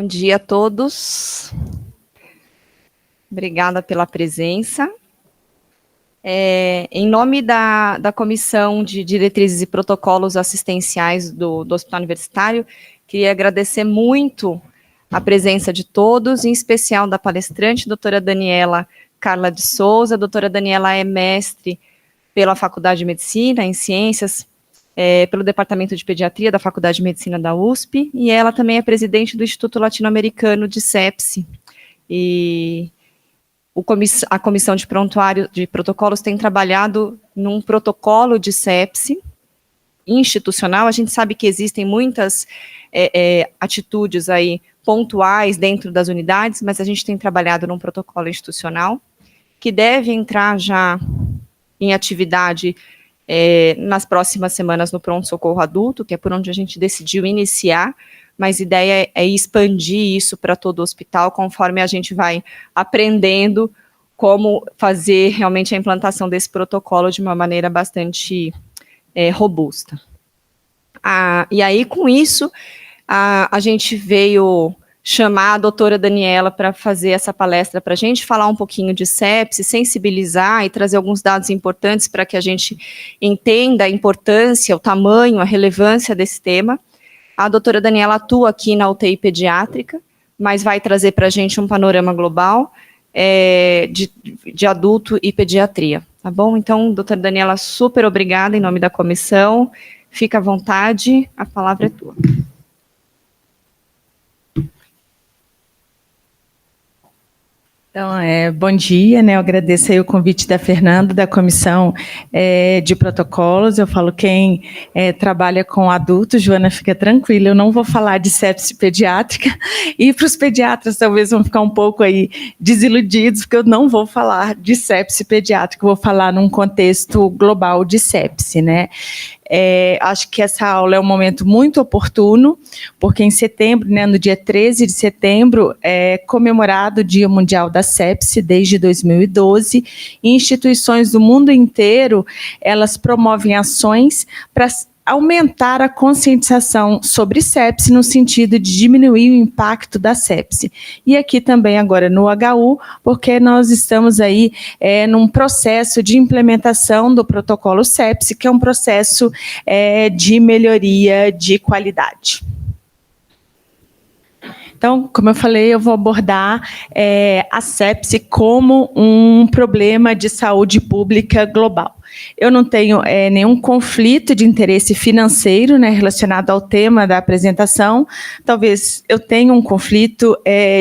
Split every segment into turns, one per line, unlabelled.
Bom dia a todos. Obrigada pela presença. Em nome da Comissão de Diretrizes e Protocolos Assistenciais do Hospital Universitário, queria agradecer muito a presença de todos, em especial da palestrante, doutora Daniela Carla de Souza. A doutora Daniela é mestre pela Faculdade de Medicina, em Ciências, pelo Departamento de Pediatria da Faculdade de Medicina da USP, e ela também é presidente do Instituto Latino-Americano de Sepsi. E a Comissão de Prontuário de Protocolos tem trabalhado num protocolo de sepsi institucional. A gente sabe que existem muitas atitudes aí pontuais dentro das unidades, mas a gente tem trabalhado num protocolo institucional que deve entrar já em atividade nas próximas semanas no pronto-socorro adulto, que é por onde a gente decidiu iniciar, mas a ideia é expandir isso para todo o hospital, conforme a gente vai aprendendo como fazer realmente a implantação desse protocolo de uma maneira bastante robusta. E aí, com isso, a gente veio chamar a doutora Daniela para fazer essa palestra para a gente, falar um pouquinho de sepsi, sensibilizar e trazer alguns dados importantes para que a gente entenda a importância, o tamanho, a relevância desse tema. A doutora Daniela atua aqui na UTI pediátrica, mas vai trazer para a gente um panorama global de adulto e pediatria, tá bom? Então, doutora Daniela, super obrigada em nome da comissão, fica à vontade, a palavra é tua.
Então, bom dia, né? Eu agradeço aí o convite da Fernanda, da Comissão de Protocolos. Eu falo quem trabalha com adultos, Joana, fica tranquila, eu não vou falar de sepsi pediátrica, e para os pediatras talvez vão ficar um pouco aí desiludidos, porque eu não vou falar de sepsi pediátrica, vou falar num contexto global de sepsi, né? Acho que essa aula é um momento muito oportuno, porque em setembro, né, no dia 13 de setembro, é comemorado o Dia Mundial da Sepsi, desde 2012, e instituições do mundo inteiro, elas promovem ações para aumentar a conscientização sobre sepsi no sentido de diminuir o impacto da sepsi. E aqui também agora no HU, porque nós estamos aí num processo de implementação do protocolo sepsi, que é um processo de melhoria de qualidade. Então, como eu falei, eu vou abordar a sepsi como um problema de saúde pública global. Eu não tenho nenhum conflito de interesse financeiro, né, relacionado ao tema da apresentação. Talvez eu tenha um conflito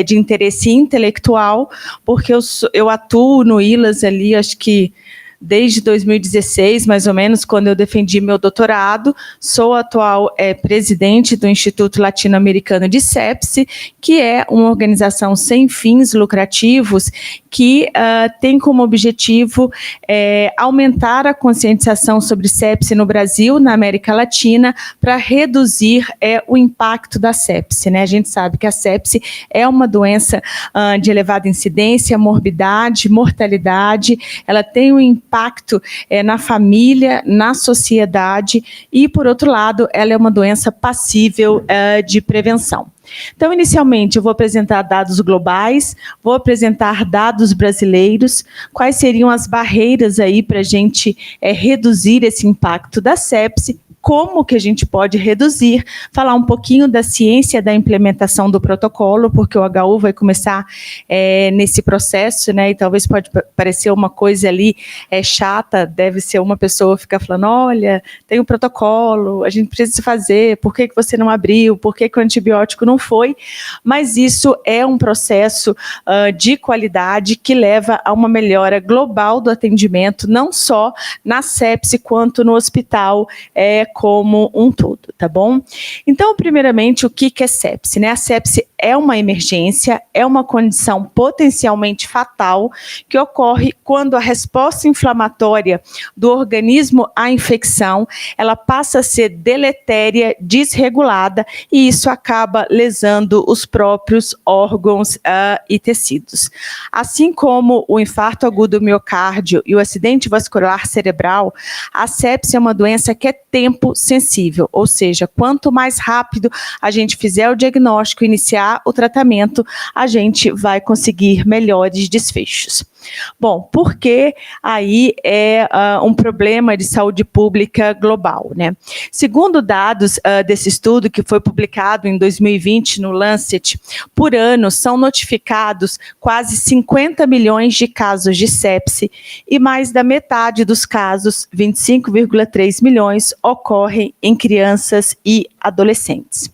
de interesse intelectual, porque eu atuo no ILAS ali, acho que desde 2016, mais ou menos, quando eu defendi meu doutorado. Sou atual presidente do Instituto Latino-Americano de Sepsi, que é uma organização sem fins lucrativos que tem como objetivo aumentar a conscientização sobre sepsi no Brasil, na América Latina, para reduzir o impacto da sepsi, né? A gente sabe que a sepsi é uma doença de elevada incidência, morbidade, mortalidade, ela tem um impacto na família, na sociedade, e, por outro lado, ela é uma doença passível de prevenção. Então, inicialmente, eu vou apresentar dados globais, vou apresentar dados brasileiros, quais seriam as barreiras aí para a gente reduzir esse impacto da sepsi, como que a gente pode reduzir, falar um pouquinho da ciência da implementação do protocolo, porque o HU vai começar nesse processo, né, e talvez pode parecer uma coisa ali chata, deve ser uma pessoa ficar falando, olha, tem um protocolo, a gente precisa fazer, por que você não abriu, por que o antibiótico não foi, mas isso é um processo de qualidade que leva a uma melhora global do atendimento, não só na sepsi, quanto no hospital como um todo, tá bom? Então, primeiramente, o que é sepsi, né? A sepsi é uma emergência, é uma condição potencialmente fatal que ocorre quando a resposta inflamatória do organismo à infecção, ela passa a ser deletéria, desregulada, e isso acaba lesando os próprios órgãos e tecidos. Assim como o infarto agudo do miocárdio e o acidente vascular cerebral, a sepsi é uma doença que é tempo sensível, ou seja, quanto mais rápido a gente fizer o diagnóstico, iniciar começar o tratamento, a gente vai conseguir melhores desfechos. Bom, por que aí é um problema de saúde pública global, né? Segundo dados desse estudo, que foi publicado em 2020 no Lancet, por ano são notificados quase 50 milhões de casos de sepse e mais da metade dos casos, 25,3 milhões, ocorrem em crianças e adolescentes.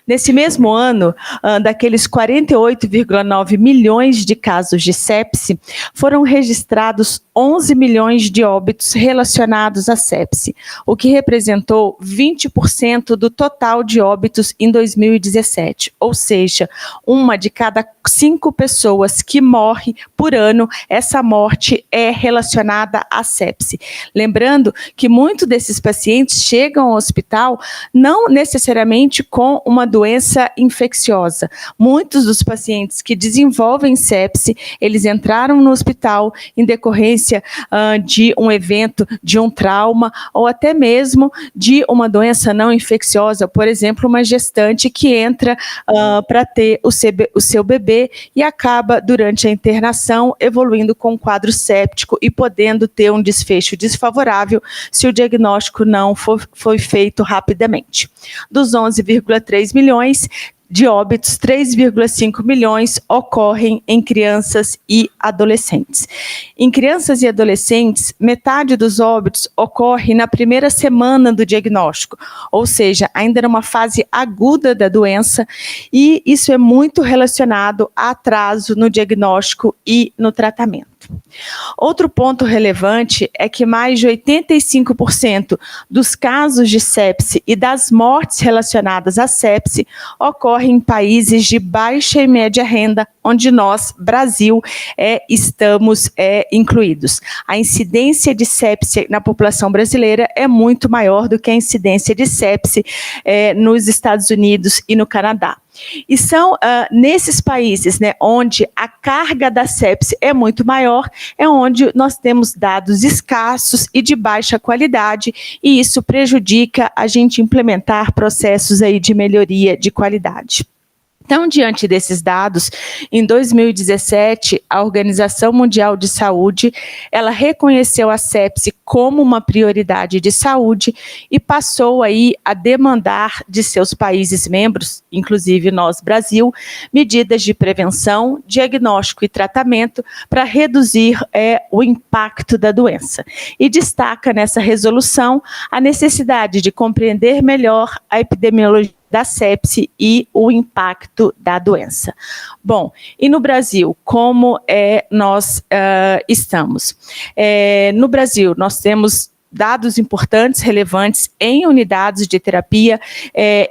Nesse mesmo ano, daqueles 48,9 milhões de casos de sepse, foram registrados 11 milhões de óbitos relacionados à sepse, o que representou 20% do total de óbitos em 2017, ou seja, uma de cada 5 pessoas que morre por ano, essa morte é relacionada à sepse. Lembrando que muitos desses pacientes chegam ao hospital não necessariamente com uma doença infecciosa. Muitos dos pacientes que desenvolvem sepse, eles entraram no hospital em decorrência de um evento, de um trauma, ou até mesmo de uma doença não infecciosa, por exemplo, uma gestante que entra para ter o seu bebê e acaba, durante a internação, evoluindo com um quadro séptico e podendo ter um desfecho desfavorável se o diagnóstico não foi feito rapidamente. Dos 11,3 milhões de óbitos, 3,5 milhões ocorrem em crianças e adolescentes. Em crianças e adolescentes, metade dos óbitos ocorre na primeira semana do diagnóstico, ou seja, ainda numa fase aguda da doença, e isso é muito relacionado a atraso no diagnóstico e no tratamento. Outro ponto relevante é que mais de 85% dos casos de sepse e das mortes relacionadas à sepse ocorrem em países de baixa e média renda, onde nós, Brasil, estamos incluídos. A incidência de sepse na população brasileira é muito maior do que a incidência de sepse nos Estados Unidos e no Canadá. E são nesses países, né, onde a carga da sepse é muito maior, é onde nós temos dados escassos e de baixa qualidade, e isso prejudica a gente implementar processos aí de melhoria de qualidade. Então, diante desses dados, em 2017, a Organização Mundial de Saúde, ela reconheceu a sepse como uma prioridade de saúde e passou aí a demandar de seus países membros, inclusive nós, Brasil, medidas de prevenção, diagnóstico e tratamento para reduzir o impacto da doença. E destaca nessa resolução a necessidade de compreender melhor a epidemiologia da sepse e o impacto da doença. Bom, e no Brasil, como nós estamos? No Brasil, nós temos dados importantes, relevantes em unidades de terapia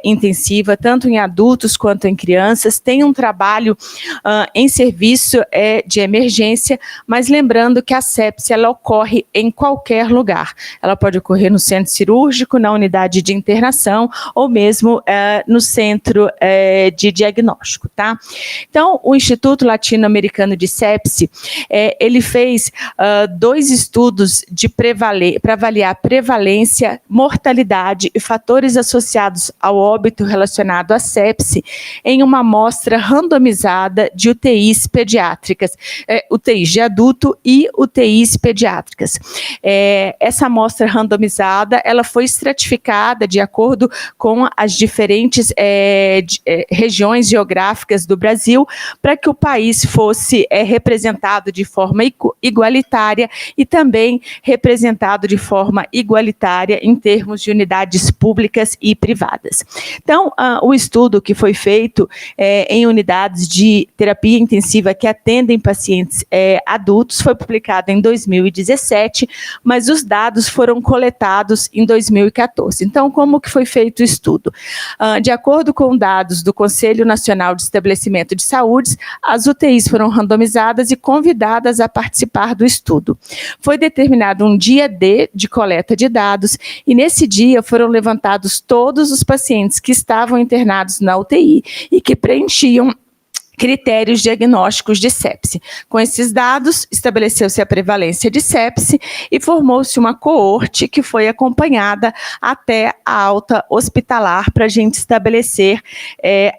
intensiva, tanto em adultos quanto em crianças. Tem um trabalho em serviço de emergência, mas lembrando que a sepse ela ocorre em qualquer lugar. Ela pode ocorrer no centro cirúrgico, na unidade de internação ou mesmo no centro de diagnóstico, tá? Então, o Instituto Latino-Americano de Sepse, ele fez 2 estudos para avaliar prevalência, mortalidade e fatores associados ao óbito relacionado à sepse em uma amostra randomizada de UTIs pediátricas, UTIs de adulto e UTIs pediátricas. Essa amostra randomizada, ela foi estratificada de acordo com as diferentes regiões geográficas do Brasil, para que o país fosse representado de forma igualitária e também representado de forma igualitária em termos de unidades públicas e privadas. Então, o estudo que foi feito em unidades de terapia intensiva que atendem pacientes adultos foi publicado em 2017, mas os dados foram coletados em 2014. Então, como que foi feito o estudo? De acordo com dados do Conselho Nacional de Estabelecimento de Saúde, as UTIs foram randomizadas e convidadas a participar do estudo. Foi determinado um dia D de coleta de dados e nesse dia foram levantados todos os pacientes que estavam internados na UTI e que critérios diagnósticos de sepse. Com esses dados, estabeleceu-se a prevalência de sepse e formou-se uma coorte que foi acompanhada até a alta hospitalar para a gente estabelecer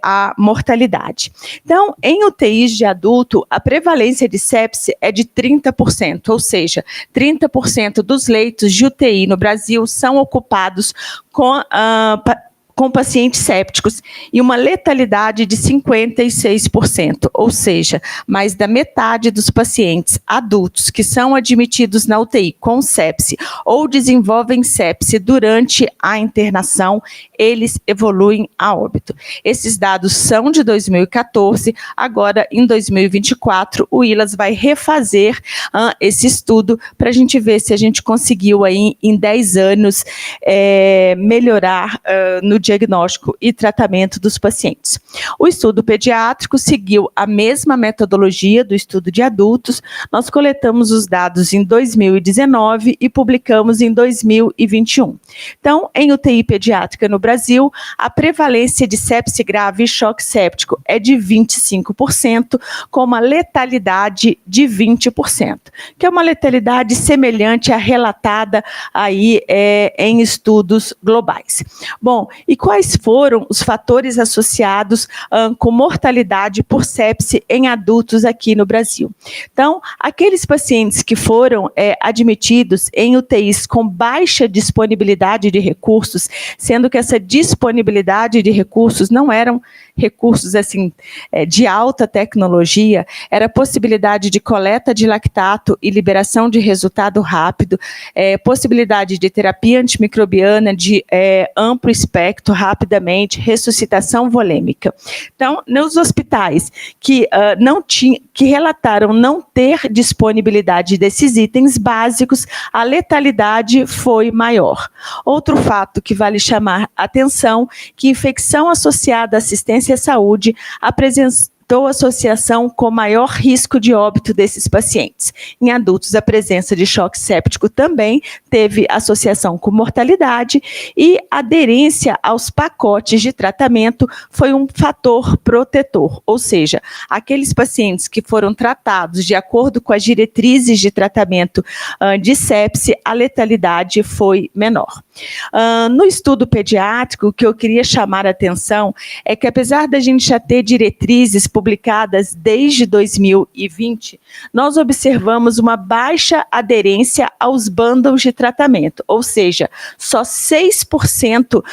a mortalidade. Então, em UTIs de adulto, a prevalência de sepse é de 30%, ou seja, 30% dos leitos de UTI no Brasil são ocupados com pacientes sépticos e uma letalidade de 56%, ou seja, mais da metade dos pacientes adultos que são admitidos na UTI com sepse ou desenvolvem sepse durante a internação, eles evoluem a óbito. Esses dados são de 2014, agora em 2024 o ILAS vai refazer esse estudo para a gente ver se a gente conseguiu aí em 10 anos melhorar no diagnóstico e tratamento dos pacientes. O estudo pediátrico seguiu a mesma metodologia do estudo de adultos. Nós coletamos os dados em 2019 e publicamos em 2021. Então, em UTI pediátrica no Brasil, a prevalência de sepse grave e choque séptico é de 25%, com uma letalidade de 20%, que é uma letalidade semelhante à relatada aí em estudos globais. Bom, e quais foram os fatores associados com mortalidade por sepse em adultos aqui no Brasil? Então, aqueles pacientes que foram admitidos em UTIs com baixa disponibilidade de recursos, sendo que essa disponibilidade de recursos não eram recursos assim de alta tecnologia, era possibilidade de coleta de lactato e liberação de resultado rápido, possibilidade de terapia antimicrobiana de amplo espectro rapidamente, ressuscitação volêmica. Então, nos hospitais que relataram não ter disponibilidade desses itens básicos, a letalidade foi maior. Outro fato que vale chamar a atenção, que infecção associada à assistência à saúde apresentou associação com maior risco de óbito desses pacientes. Em adultos, a presença de choque séptico também teve associação com mortalidade e aderência aos pacotes de tratamento foi um fator protetor, ou seja, aqueles pacientes que foram tratados de acordo com as diretrizes de tratamento de sepse, a letalidade foi menor. No estudo pediátrico, o que eu queria chamar a atenção é que, apesar da gente já ter diretrizes publicadas desde 2020, nós observamos uma baixa aderência aos bundles de tratamento, ou seja, só 6%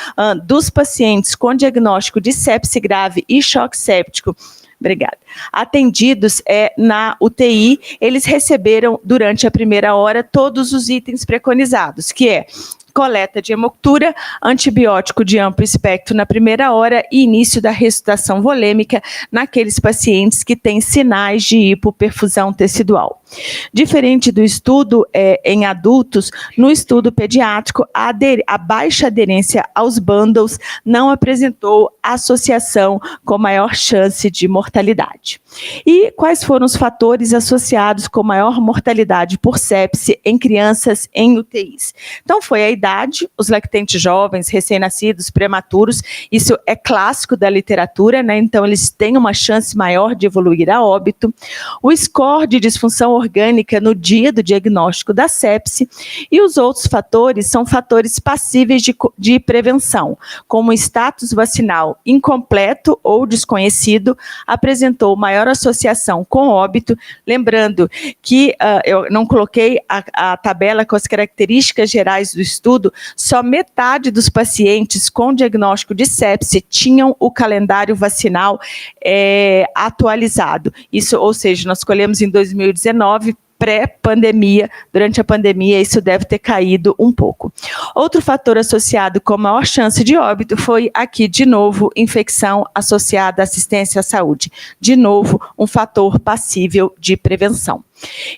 dos pacientes com diagnóstico de sepse grave e choque séptico atendidos na UTI, eles receberam durante a primeira hora todos os itens preconizados, que é coleta de hemoctura, antibiótico de amplo espectro na primeira hora e início da ressuscitação volêmica naqueles pacientes que têm sinais de hipoperfusão tecidual. Diferente do estudo em adultos, no estudo pediátrico, a baixa aderência aos bundles não apresentou associação com maior chance de mortalidade. E quais foram os fatores associados com maior mortalidade por sepse em crianças em UTIs? Então, foi a idade, os lactentes jovens, recém-nascidos, prematuros, isso é clássico da literatura, né? Então eles têm uma chance maior de evoluir a óbito. O score de disfunção orgânica no dia do diagnóstico da sepse e os outros fatores são fatores passíveis de prevenção, como status vacinal incompleto ou desconhecido, apresentou maior associação com óbito, lembrando que eu não coloquei a tabela com as características gerais do estudo, só metade dos pacientes com diagnóstico de sepse tinham o calendário vacinal atualizado. Isso, ou seja, nós escolhemos em 2019, pré-pandemia, durante a pandemia isso deve ter caído um pouco. Outro fator associado com maior chance de óbito foi aqui, de novo, infecção associada à assistência à saúde. De novo, um fator passível de prevenção.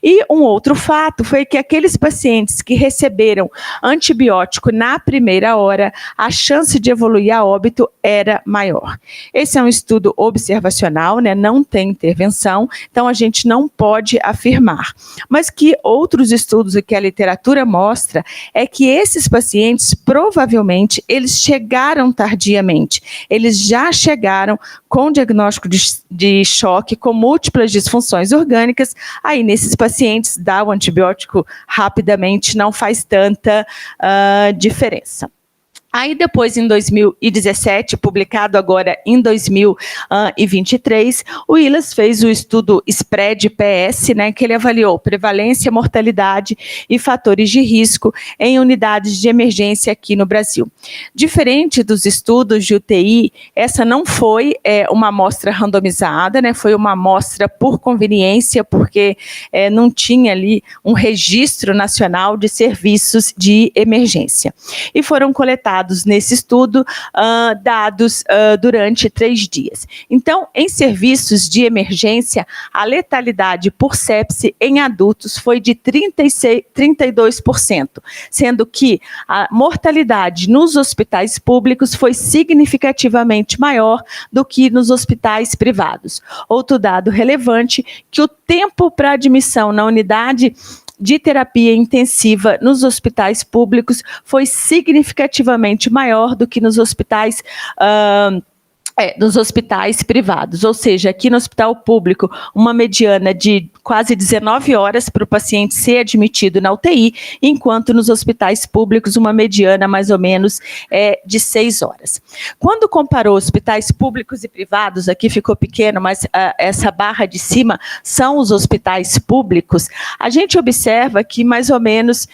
E um outro fato foi que aqueles pacientes que receberam antibiótico na primeira hora, a chance de evoluir a óbito era maior. Esse é um estudo observacional, né? Não tem intervenção, então a gente não pode afirmar. Mas que outros estudos e que a literatura mostra é que esses pacientes, provavelmente, eles chegaram tardiamente. Eles já chegaram com diagnóstico de choque, com múltiplas disfunções orgânicas, aí nesses pacientes dar o antibiótico rapidamente não faz tanta diferença. Aí depois, em 2017, publicado agora em 2023, o ILAS fez o estudo SPREAD-PS, né, que ele avaliou prevalência, mortalidade e fatores de risco em unidades de emergência aqui no Brasil. Diferente dos estudos de UTI, essa não foi uma amostra randomizada, né, foi uma amostra por conveniência, porque não tinha ali um registro nacional de serviços de emergência. E foram coletados nesse estudo dados durante 3 dias. Então, em serviços de emergência, a letalidade por sepse em adultos foi de 32%, sendo que a mortalidade nos hospitais públicos foi significativamente maior do que nos hospitais privados. Outro dado relevante, que o tempo para admissão na unidade de terapia intensiva nos hospitais públicos foi significativamente maior do que nos hospitais privados, ou seja, aqui no hospital público, uma mediana de quase 19 horas para o paciente ser admitido na UTI, enquanto nos hospitais públicos uma mediana mais ou menos de 6 horas. Quando comparou hospitais públicos e privados, aqui ficou pequeno, mas essa barra de cima são os hospitais públicos, a gente observa que mais ou menos,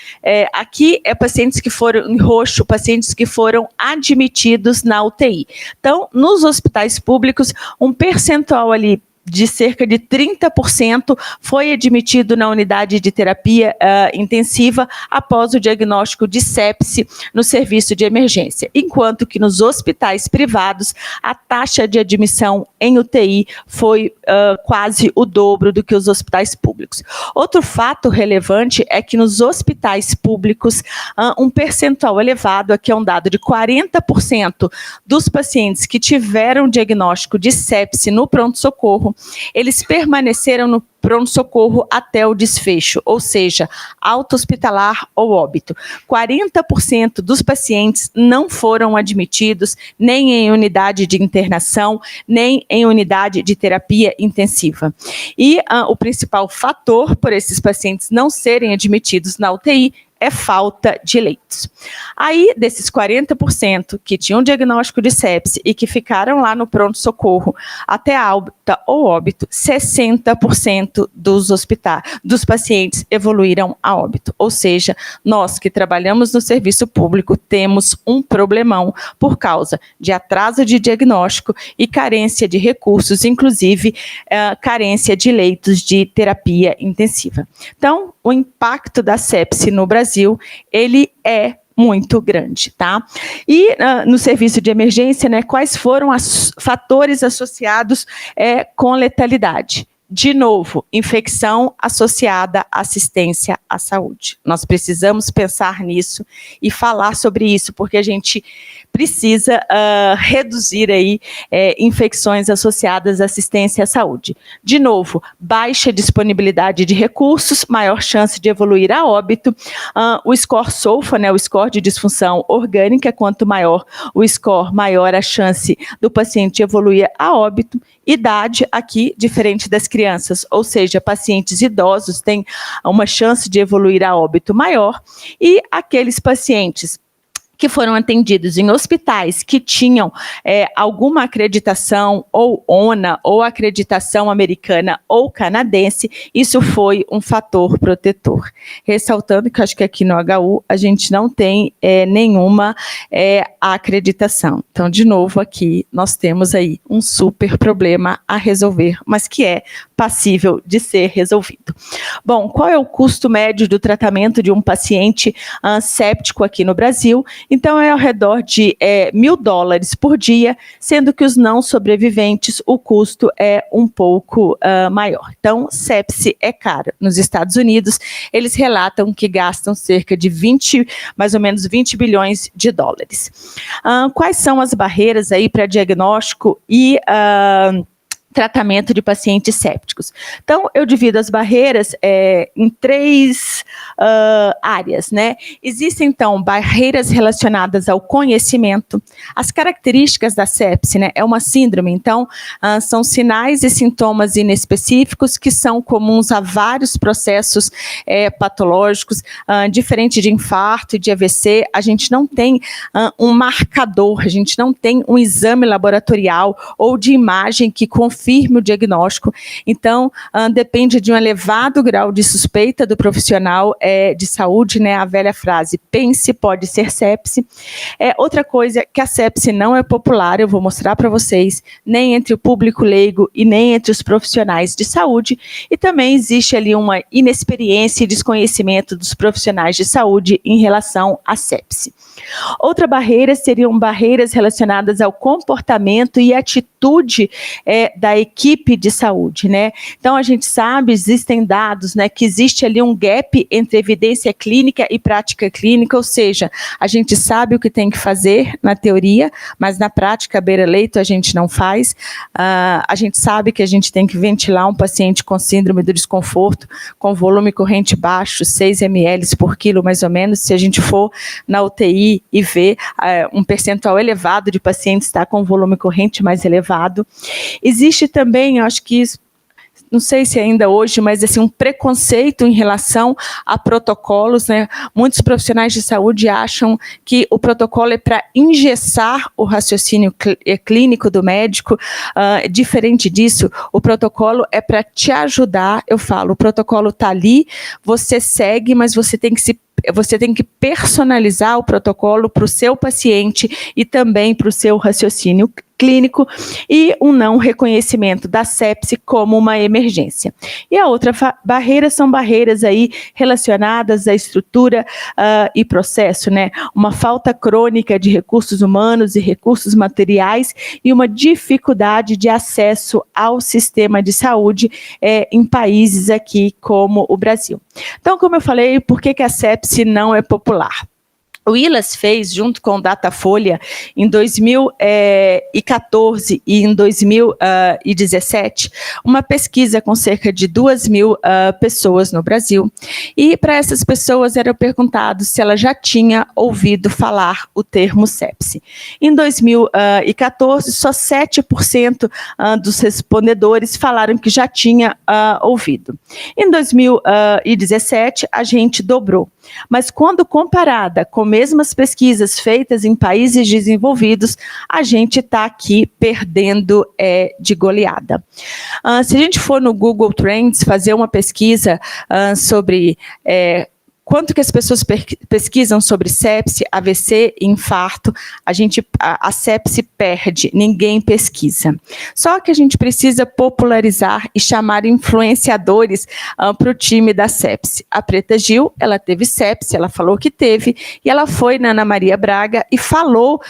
aqui pacientes que foram em roxo, pacientes que foram admitidos na UTI. Então, nos hospitais públicos, um percentual ali de cerca de 30% foi admitido na unidade de terapia intensiva após o diagnóstico de sepse no serviço de emergência, enquanto que nos hospitais privados a taxa de admissão em UTI foi quase o dobro do que os hospitais públicos. Outro fato relevante é que nos hospitais públicos um percentual elevado, aqui é um dado de 40% dos pacientes que tiveram diagnóstico de sepse no pronto-socorro, eles permaneceram no pronto-socorro até o desfecho, ou seja, alta hospitalar ou óbito. 40% dos pacientes não foram admitidos nem em unidade de internação, nem em unidade de terapia intensiva. E o principal fator por esses pacientes não serem admitidos na UTI é falta de leitos. Aí, desses 40% que tinham diagnóstico de sepse e que ficaram lá no pronto-socorro até alta ou óbito, 60% dos pacientes evoluíram a óbito. Ou seja, nós que trabalhamos no serviço público temos um problemão por causa de atraso de diagnóstico e carência de recursos, inclusive carência de leitos de terapia intensiva. Então, o impacto da sepse no Brasil, ele é muito grande, tá? E no serviço de emergência, né, quais foram os fatores associados com letalidade? De novo, infecção associada à assistência à saúde. Nós precisamos pensar nisso e falar sobre isso, porque a gente precisa reduzir aí infecções associadas à assistência à saúde. De novo, baixa disponibilidade de recursos, maior chance de evoluir a óbito. O score SOFA, né, o score de disfunção orgânica, quanto maior o score, maior a chance do paciente evoluir a óbito. Idade aqui, diferente das crianças, ou seja, pacientes idosos têm uma chance de evoluir a óbito maior, e aqueles pacientes que foram atendidos em hospitais que tinham alguma acreditação ou ONA, ou acreditação americana ou canadense, isso foi um fator protetor. Ressaltando que acho que aqui no HU a gente não tem nenhuma acreditação. Então, de novo, aqui nós temos aí um super problema a resolver, mas que é passível de ser resolvido. Bom, qual é o custo médio do tratamento de um paciente séptico aqui no Brasil? Então, é ao redor de $1.000 por dia, sendo que os não sobreviventes, o custo é um pouco maior. Então, sepse é caro. Nos Estados Unidos, eles relatam que gastam cerca de mais ou menos 20 bilhões de dólares. Quais são as barreiras aí para diagnóstico e tratamento de pacientes sépticos? Então, eu divido as barreiras em 3 áreas, né? Existem, então, barreiras relacionadas ao conhecimento. As características da sepse, né? É uma síndrome, então, são sinais e sintomas inespecíficos que são comuns a vários processos patológicos. Diferente de infarto e de AVC, a gente não tem um marcador, a gente não tem um exame laboratorial ou de imagem que confirme o diagnóstico. Então, depende de um elevado grau de suspeita do profissional de saúde, né? A velha frase, pense, pode ser sepse. Outra coisa, que a sepse não é popular, eu vou mostrar para vocês, nem entre o público leigo e nem entre os profissionais de saúde, e também existe ali uma inexperiência e desconhecimento dos profissionais de saúde em relação à sepse. Outra barreira seriam barreiras relacionadas ao comportamento e atitude da equipe de saúde, né? Então, a gente sabe, existem dados, né, que existe ali um gap entre evidência clínica e prática clínica, ou seja, a gente sabe o que tem que fazer na teoria, mas na prática, beira-leito, a gente não faz. A gente sabe que a gente tem que ventilar um paciente com síndrome do desconforto, com volume corrente baixo, 6 ml por quilo, mais ou menos. Se a gente for na UTI e ver um percentual elevado de pacientes está com volume corrente mais elevado. Existe também, eu acho que isso, não sei se ainda hoje, mas assim, um preconceito em relação a protocolos, né? Muitos profissionais de saúde acham que o protocolo é para engessar o raciocínio clínico do médico. Diferente disso, o protocolo é para te ajudar. Eu falo, o protocolo está ali, você segue, mas você tem que personalizar o protocolo para o seu paciente e também para o seu raciocínio clínico, e um não reconhecimento da sepse como uma emergência. E a outra barreira são barreiras aí relacionadas à estrutura e processo, né? Uma falta crônica de recursos humanos e recursos materiais e uma dificuldade de acesso ao sistema de saúde em países aqui como o Brasil. Então, como eu falei, por que a sepse não é popular? O ILAS fez, junto com o Datafolha, em 2014 e em 2017, uma pesquisa com cerca de 2.000 pessoas no Brasil. E para essas pessoas era perguntado se ela já tinha ouvido falar o termo sepse. Em 2014, só 7% dos respondedores falaram que já tinha ouvido. Em 2017, a gente dobrou. Mas quando comparada com mesmas pesquisas feitas em países desenvolvidos, a gente está aqui perdendo de goleada. Se a gente for no Google Trends fazer uma pesquisa sobre quanto que as pessoas pesquisam sobre sepse, AVC e infarto, a sepse perde, ninguém pesquisa. Só que a gente precisa popularizar e chamar influenciadores para o time da sepse. A Preta Gil, ela teve sepse, ela falou que teve, e ela foi na Ana Maria Braga e falou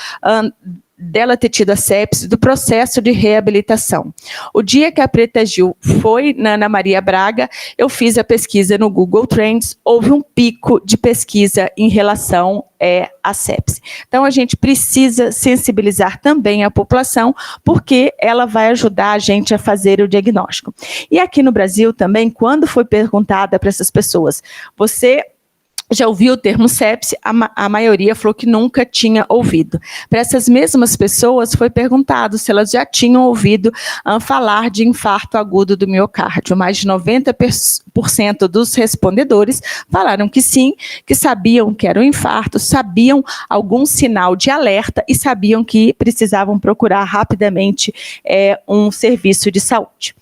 dela ter tido a sepse, do processo de reabilitação. O dia que a Preta Gil foi na Ana Maria Braga, eu fiz a pesquisa no Google Trends, houve um pico de pesquisa em relação à sepse. Então, a gente precisa sensibilizar também a população, porque ela vai ajudar a gente a fazer o diagnóstico. E aqui no Brasil também, quando foi perguntada para essas pessoas, você já ouviu o termo sepse? A maioria falou que nunca tinha ouvido. Para essas mesmas pessoas foi perguntado se elas já tinham ouvido falar de infarto agudo do miocárdio. Mais de 90% dos respondedores falaram que sim, que sabiam que era um infarto, sabiam algum sinal de alerta e sabiam que precisavam procurar rapidamente um serviço de saúde.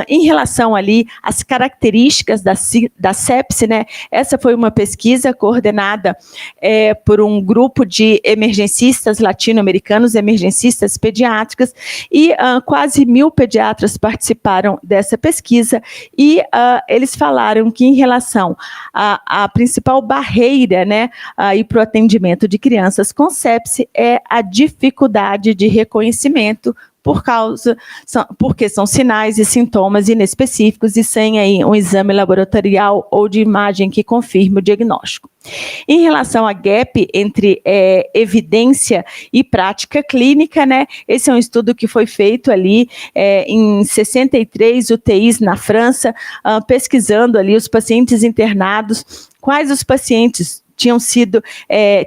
Em relação ali às características da sepse, né? Essa foi foi uma pesquisa coordenada por um grupo de emergencistas latino-americanos, emergencistas pediátricos, e quase 1.000 pediatras participaram dessa pesquisa, e eles falaram que, em relação à principal barreira, né, para o atendimento de crianças com sepse, é a dificuldade de reconhecimento porque são sinais e sintomas inespecíficos e sem aí um exame laboratorial ou de imagem que confirme o diagnóstico. Em relação a gap entre evidência e prática clínica, né, esse é um estudo que foi feito ali em 63 UTIs na França, pesquisando ali os pacientes internados, quais os pacientes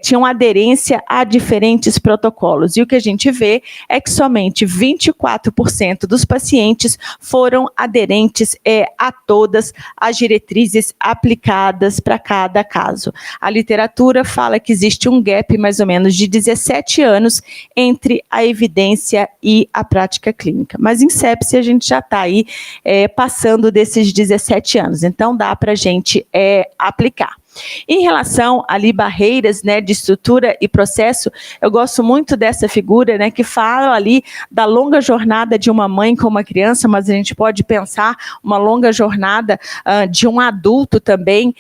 tinham aderência a diferentes protocolos. E o que a gente vê é que somente 24% dos pacientes foram aderentes a todas as diretrizes aplicadas para cada caso. A literatura fala que existe um gap mais ou menos de 17 anos entre a evidência e a prática clínica. Mas em sepse a gente já está aí passando desses 17 anos, então dá para a gente aplicar. Em relação ali barreiras, né, de estrutura e processo, eu gosto muito dessa figura, né, que fala ali da longa jornada de uma mãe com uma criança, mas a gente pode pensar uma longa jornada de um adulto também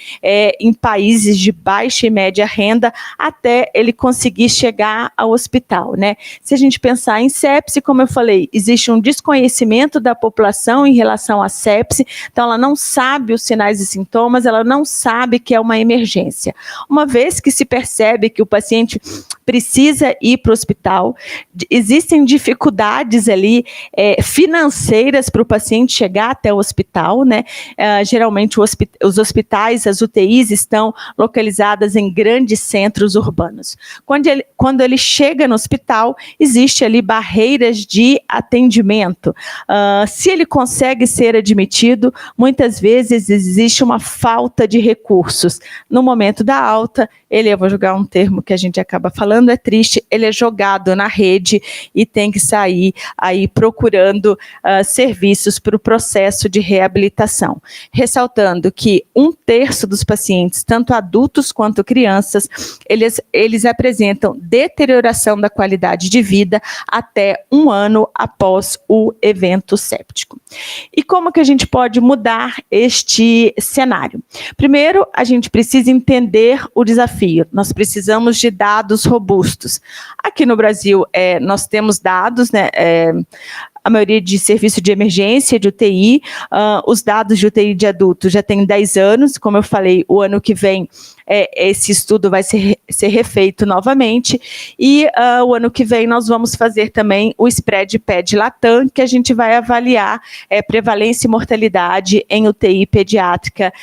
em países de baixa e média renda até ele conseguir chegar ao hospital, né? Se a gente pensar em sepse, como eu falei, existe um desconhecimento da população em relação à sepse, então ela não sabe os sinais e sintomas, ela não sabe que é uma emergência. Uma vez que se percebe que o paciente precisa ir para o hospital, existem dificuldades ali financeiras para o paciente chegar até o hospital, né? Geralmente os hospitais, as UTIs estão localizadas em grandes centros urbanos. Quando ele chega no hospital, existe ali barreiras de atendimento. Se ele consegue ser admitido, muitas vezes existe uma falta de recursos. No momento da alta, eu vou jogar um termo que a gente acaba falando, é triste, ele é jogado na rede e tem que sair aí procurando serviços para o processo de reabilitação. Ressaltando que 1/3 dos pacientes, tanto adultos quanto crianças, eles apresentam deterioração da qualidade de vida até 1 ano após o evento séptico. E como que a gente pode mudar este cenário? Primeiro, a gente precisa entender o desafio. Nós precisamos de dados robustos. Aqui no Brasil, nós temos dados, né? A maioria de serviço de emergência, de UTI, os dados de UTI de adultos já tem 10 anos, como eu falei, o ano que vem esse estudo vai ser refeito novamente, e o ano que vem nós vamos fazer também o spread PED-LATAM, que a gente vai avaliar prevalência e mortalidade em UTI pediátrica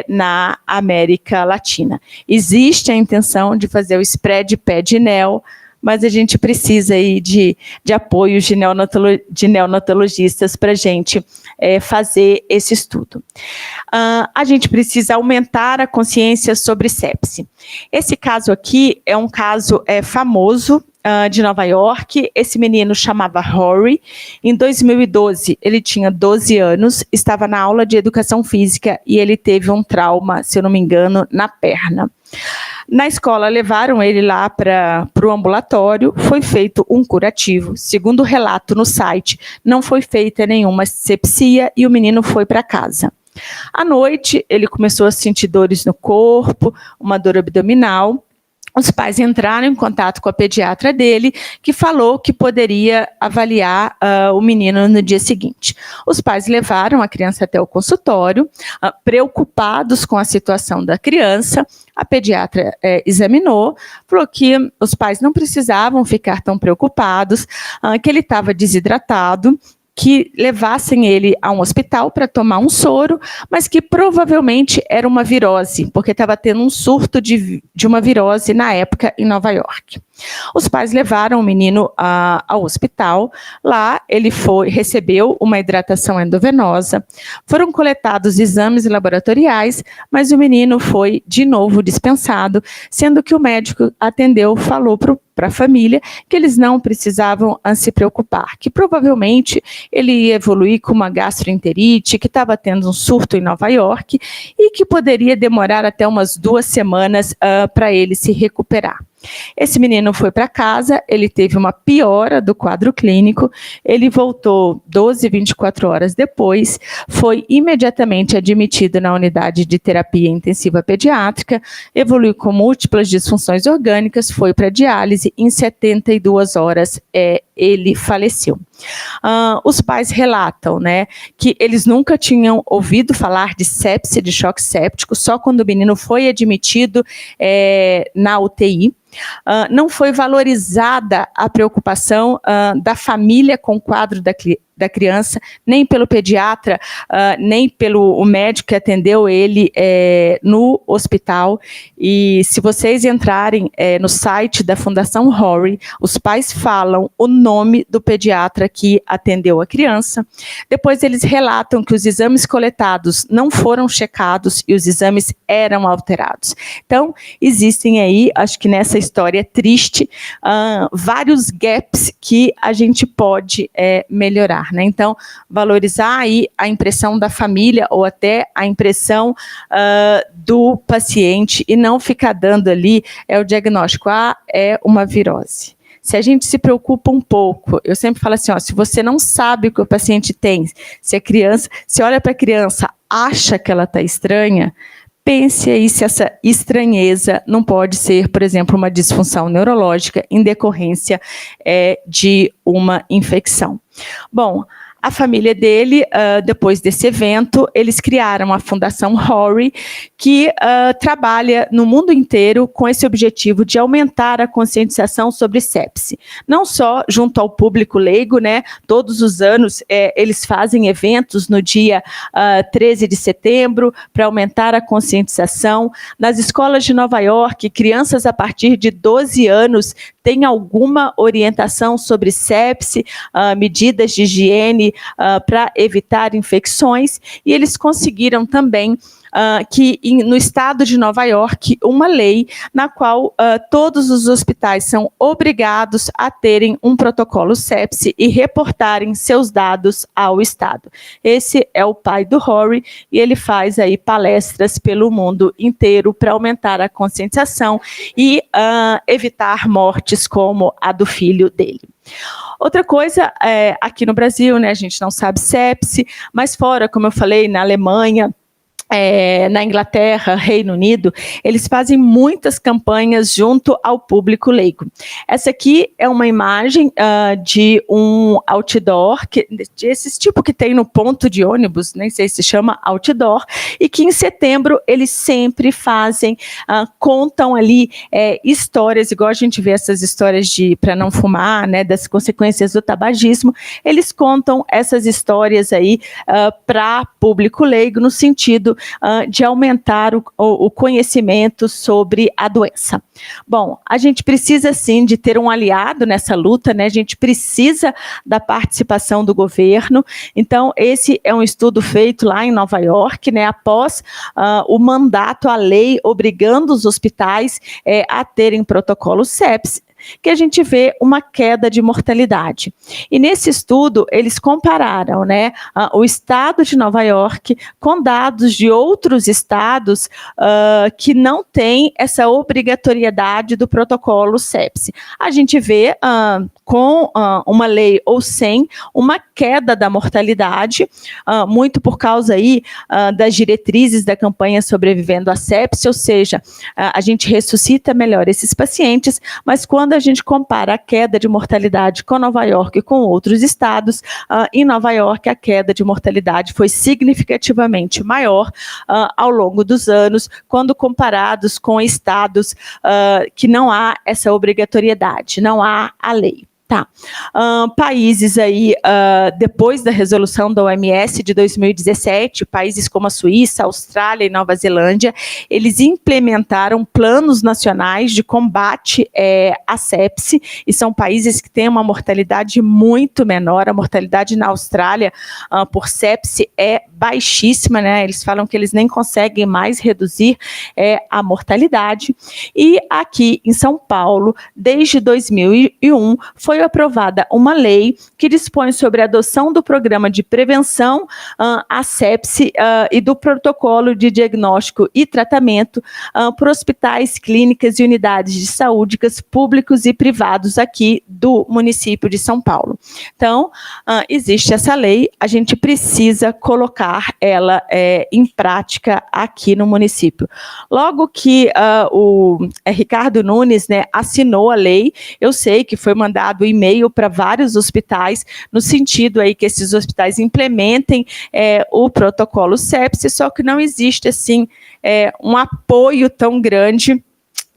na América Latina. Existe a intenção de fazer o spread PED-NEL, mas a gente precisa aí de apoios de neonatologistas para a gente fazer esse estudo. A gente precisa aumentar a consciência sobre sepse. Esse caso aqui é um caso famoso, de Nova York. Esse menino chamava Rory. Em 2012, ele tinha 12 anos, estava na aula de educação física e ele teve um trauma, se eu não me engano, na perna. Na escola, levaram ele lá para o ambulatório, foi feito um curativo. Segundo o relato no site, não foi feita nenhuma sepsia e o menino foi para casa. À noite, ele começou a sentir dores no corpo, uma dor abdominal. Os pais entraram em contato com a pediatra dele, que falou que poderia avaliar o menino no dia seguinte. Os pais levaram a criança até o consultório, preocupados com a situação da criança. A pediatra examinou, falou que os pais não precisavam ficar tão preocupados, que ele estava desidratado, que levassem ele a um hospital para tomar um soro, mas que provavelmente era uma virose, porque estava tendo um surto de uma virose na época em Nova York. Os pais levaram o menino ao hospital. Lá ele recebeu uma hidratação endovenosa, foram coletados exames laboratoriais, mas o menino foi de novo dispensado, sendo que o médico atendeu, falou para a família que eles não precisavam se preocupar, que provavelmente ele ia evoluir com uma gastroenterite, que estava tendo um surto em Nova York e que poderia demorar até umas 2 semanas para ele se recuperar. Esse menino foi para casa, ele teve uma piora do quadro clínico, ele voltou 12, 24 horas depois, foi imediatamente admitido na unidade de terapia intensiva pediátrica, evoluiu com múltiplas disfunções orgânicas, foi para diálise, em 72 horas ele faleceu. Os pais relatam, né, que eles nunca tinham ouvido falar de sepse, de choque séptico, só quando o menino foi admitido na UTI. Não foi valorizada a preocupação da família com o quadro da criança, nem pelo pediatra, nem pelo médico que atendeu ele no hospital. E se vocês entrarem no site da Fundação Horry, os pais falam o nome do pediatra que atendeu a criança. Depois eles relatam que os exames coletados não foram checados e os exames eram alterados. Então, existem aí, acho que nessa história triste, vários gaps que a gente pode melhorar, né? Então, valorizar aí a impressão da família ou até a impressão do paciente e não ficar dando ali o diagnóstico, é uma virose. Se a gente se preocupa um pouco, eu sempre falo assim, se você não sabe o que o paciente tem, se olha para a criança, acha que ela está estranha, pense aí se essa estranheza não pode ser, por exemplo, uma disfunção neurológica em decorrência de uma infecção. Bom, a família dele, depois desse evento, eles criaram a Fundação Horry, que trabalha no mundo inteiro com esse objetivo de aumentar a conscientização sobre sepse. Não só junto ao público leigo, né? Todos os anos eles fazem eventos no dia 13 de setembro para aumentar a conscientização. Nas escolas de Nova York, crianças a partir de 12 anos têm alguma orientação sobre sepse, medidas de higiene, para evitar infecções, e eles conseguiram também que no estado de Nova York, uma lei na qual todos os hospitais são obrigados a terem um protocolo sepse e reportarem seus dados ao estado. Esse é o pai do Horry e ele faz aí palestras pelo mundo inteiro para aumentar a conscientização e evitar mortes como a do filho dele. Outra coisa, aqui no Brasil, né, a gente não sabe sepse, mas fora, como eu falei, na Alemanha, na Inglaterra, Reino Unido, eles fazem muitas campanhas junto ao público leigo. Essa aqui é uma imagem de um outdoor, esse tipo que tem no ponto de ônibus, nem sei se chama outdoor, e que em setembro eles sempre fazem, contam ali histórias, igual a gente vê essas histórias de para não fumar, né, das consequências do tabagismo, eles contam essas histórias aí para público leigo, no sentido de aumentar o conhecimento sobre a doença. Bom, a gente precisa sim de ter um aliado nessa luta, né? A gente precisa da participação do governo. Então, esse é um estudo feito lá em Nova York, né? Após o mandato, a lei obrigando os hospitais a terem protocolo sepse, que a gente vê uma queda de mortalidade. E nesse estudo, eles compararam, né, o estado de Nova York com dados de outros estados que não têm essa obrigatoriedade do protocolo sepse. A gente vê com uma lei ou sem, uma queda da mortalidade, muito por causa aí das diretrizes da campanha Sobrevivendo à Sepse, ou seja, a gente ressuscita melhor esses pacientes, mas quando a gente compara a queda de mortalidade com Nova York e com outros estados, em Nova York a queda de mortalidade foi significativamente maior ao longo dos anos, quando comparados com estados que não há essa obrigatoriedade, não há a lei. Tá. Países aí, depois da resolução da OMS de 2017, países como a Suíça, Austrália e Nova Zelândia, eles implementaram planos nacionais de combate à sepse, e são países que têm uma mortalidade muito menor. A mortalidade na Austrália por sepse é baixíssima, né? Eles falam que eles nem conseguem mais reduzir a mortalidade. E aqui em São Paulo, desde 2001, foi aprovada uma lei que dispõe sobre a adoção do programa de prevenção à sepse e do protocolo de diagnóstico e tratamento por hospitais, clínicas e unidades de saúde públicos e privados aqui do município de São Paulo. Então, existe essa lei, a gente precisa colocar ela em prática aqui no município. Logo que o Ricardo Nunes, né, assinou a lei, eu sei que foi mandado e-mail para vários hospitais, no sentido aí que esses hospitais implementem o protocolo sepse, só que não existe, assim, um apoio tão grande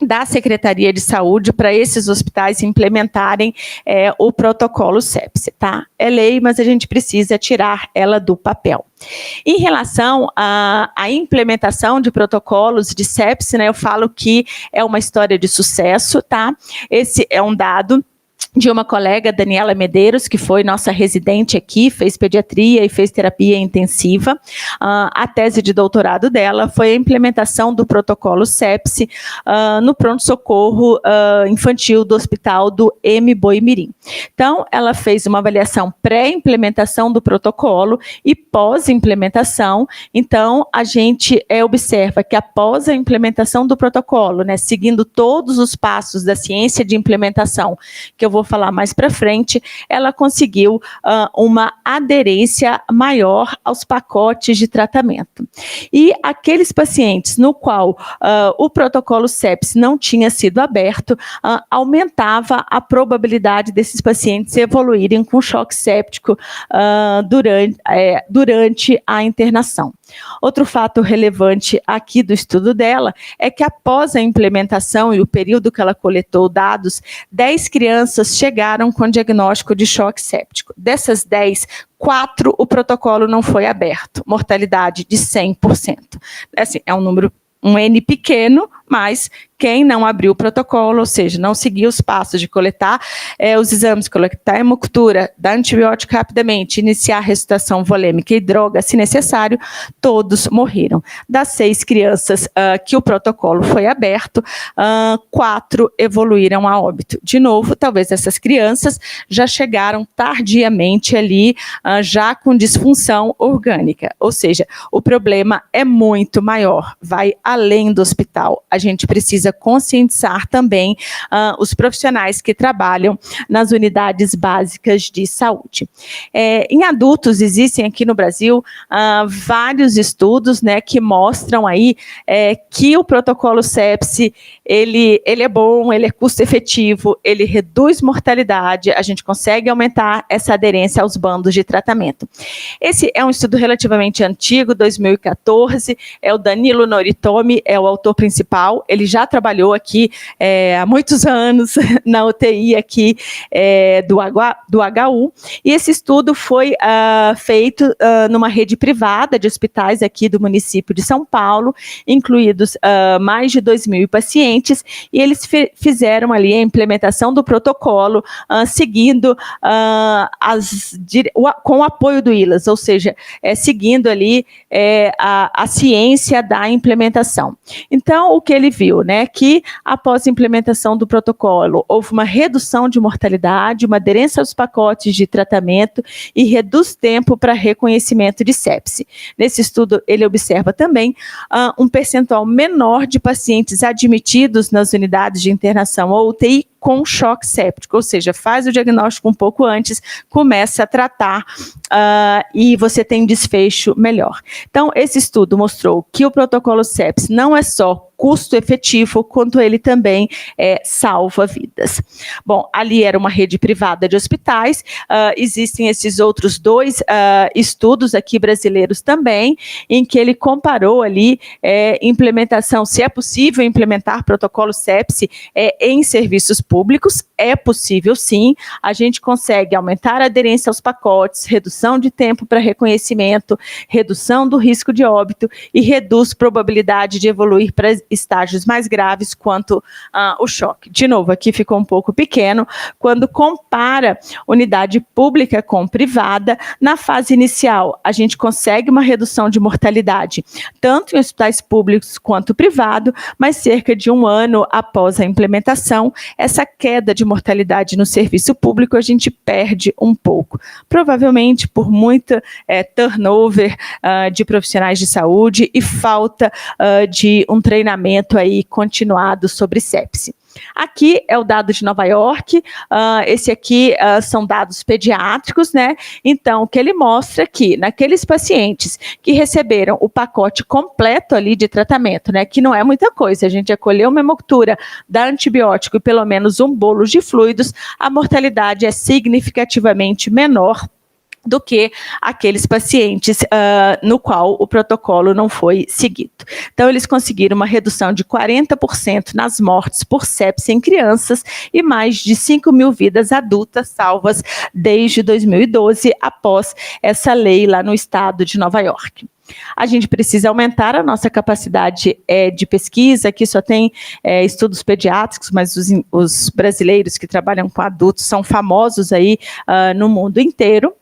da Secretaria de Saúde para esses hospitais implementarem o protocolo sepse, tá? É lei, mas a gente precisa tirar ela do papel. Em relação à implementação de protocolos de sepse, né, eu falo que é uma história de sucesso, tá? Esse é um dado de uma colega, Daniela Medeiros, que foi nossa residente aqui, fez pediatria e fez terapia intensiva. A tese de doutorado dela foi a implementação do protocolo sepse no pronto-socorro infantil do hospital do M. Boimirim. Então, ela fez uma avaliação pré-implementação do protocolo e pós-implementação. Então, a gente observa que após a implementação do protocolo, né, seguindo todos os passos da ciência de implementação, que eu vou falar mais para frente, ela conseguiu uma aderência maior aos pacotes de tratamento. E aqueles pacientes no qual o protocolo sepse não tinha sido aberto, aumentava a probabilidade desses pacientes evoluírem com choque séptico durante a internação. Outro fato relevante aqui do estudo dela é que após a implementação e o período que ela coletou dados, 10 crianças chegaram com diagnóstico de choque séptico. Dessas 10, 4 o protocolo não foi aberto, mortalidade de 100%. Assim, é um número, um N pequeno, mas quem não abriu o protocolo, ou seja, não seguiu os passos de coletar os exames, coletar a hemocultura, dar antibiótico rapidamente, iniciar a ressuscitação volêmica e droga, se necessário, todos morreram. Das 6 crianças que o protocolo foi aberto, 4 evoluíram a óbito. De novo, talvez essas crianças já chegaram tardiamente ali, já com disfunção orgânica, ou seja, o problema é muito maior, vai além do hospital. A gente precisa conscientizar também os profissionais que trabalham nas unidades básicas de saúde. Em adultos, existem aqui no Brasil vários estudos, né, que mostram aí que o protocolo sepse, ele é bom, ele é custo-efetivo, ele reduz mortalidade, a gente consegue aumentar essa aderência aos bandos de tratamento. Esse é um estudo relativamente antigo, 2014, é o Danilo Noritomi, é o autor principal, ele já trabalhou aqui há muitos anos na UTI aqui do HU, e esse estudo foi feito numa rede privada de hospitais aqui do município de São Paulo, incluídos mais de 2.000 pacientes, e eles fizeram ali a implementação do protocolo, seguindo com o apoio do ILAS, ou seja, seguindo ali a ciência da implementação. Então, o que ele viu, né, que após a implementação do protocolo, houve uma redução de mortalidade, uma aderência aos pacotes de tratamento e reduz tempo para reconhecimento de sepse. Nesse estudo, ele observa também um percentual menor de pacientes admitidos nas unidades de internação ou UTI com choque séptico, ou seja, faz o diagnóstico um pouco antes, começa a tratar e você tem desfecho melhor. Então, esse estudo mostrou que o protocolo sepse não é só custo efetivo, quanto ele também salva vidas. Bom, ali era uma rede privada de hospitais, existem esses outros 2 estudos aqui brasileiros também, em que ele comparou ali implementação, se é possível implementar protocolo sepse em serviços públicos, é possível sim, a gente consegue aumentar a aderência aos pacotes, redução de tempo para reconhecimento, redução do risco de óbito e reduz probabilidade de evoluir para estágios mais graves quanto o choque. De novo, aqui ficou um pouco pequeno, quando compara unidade pública com privada, na fase inicial a gente consegue uma redução de mortalidade, tanto em hospitais públicos quanto privado, mas cerca de 1 ano após a implementação, essa queda de mortalidade no serviço público a gente perde um pouco, provavelmente por muita turnover de profissionais de saúde e falta de um treinamento aí continuado sobre sepse. Aqui é o dado de Nova York, esse aqui são dados pediátricos, né? Então, o que ele mostra que naqueles pacientes que receberam o pacote completo ali de tratamento, né? Que não é muita coisa, a gente acolheu uma hemoctura, dá antibiótico e pelo menos um bolo de fluidos, a mortalidade é significativamente menor do que aqueles pacientes no qual o protocolo não foi seguido. Então, eles conseguiram uma redução de 40% nas mortes por sepse em crianças e mais de 5.000 vidas adultas salvas desde 2012, após essa lei lá no estado de Nova York. A gente precisa aumentar a nossa capacidade de pesquisa, aqui só tem estudos pediátricos, mas os brasileiros que trabalham com adultos são famosos aí no mundo inteiro.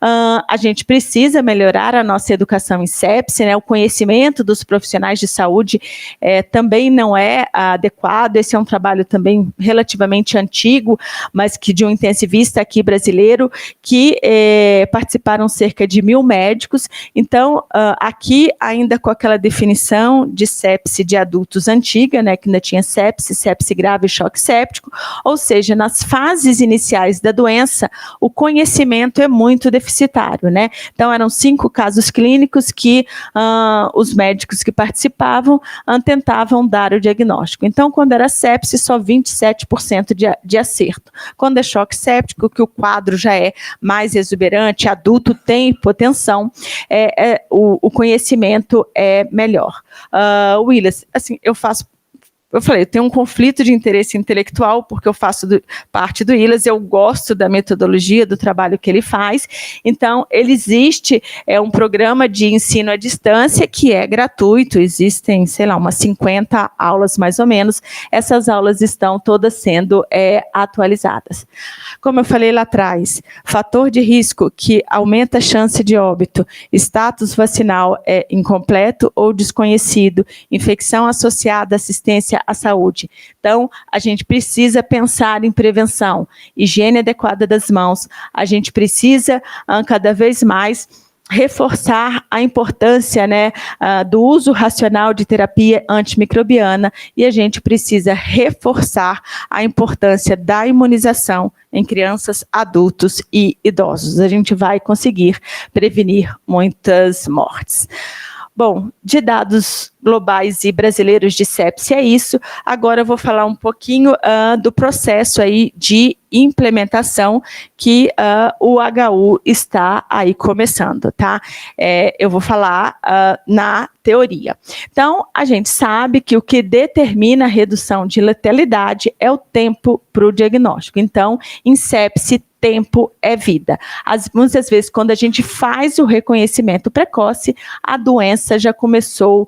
A gente precisa melhorar a nossa educação em sepse, né? O conhecimento dos profissionais de saúde também não é adequado, esse é um trabalho também relativamente antigo, mas que de um intensivista aqui brasileiro, que participaram cerca de 1.000 médicos, então aqui ainda com aquela definição de sepse de adultos antiga, né, que ainda tinha sepse grave e choque séptico, ou seja, nas fases iniciais da doença, o conhecimento é muito deficitário, né? Então, eram 5 casos clínicos que os médicos que participavam tentavam dar o diagnóstico. Então, quando era sepse, só 27% de acerto. Quando é choque séptico, que o quadro já é mais exuberante, adulto tem hipotensão, o conhecimento é melhor. Willis, assim, eu falei, eu tenho um conflito de interesse intelectual, porque eu faço parte do ILAS, eu gosto da metodologia, do trabalho que ele faz, então ele existe, um programa de ensino à distância que é gratuito, existem, sei lá, umas 50 aulas mais ou menos, essas aulas estão todas sendo atualizadas. Como eu falei lá atrás, fator de risco que aumenta a chance de óbito, status vacinal incompleto ou desconhecido, infecção associada à assistência à saúde. Então, a gente precisa pensar em prevenção, higiene adequada das mãos, a gente precisa cada vez mais reforçar a importância, né, do uso racional de terapia antimicrobiana e a gente precisa reforçar a importância da imunização em crianças, adultos e idosos. A gente vai conseguir prevenir muitas mortes. Bom, de dados globais e brasileiros de sepse é isso. Agora eu vou falar um pouquinho do processo aí de implementação que o HU está aí começando, tá? Eu vou falar na teoria. Então, a gente sabe que o que determina a redução de letalidade é o tempo para o diagnóstico. Então, em sepse, tempo é vida. Muitas vezes, quando a gente faz o reconhecimento precoce, a doença já começou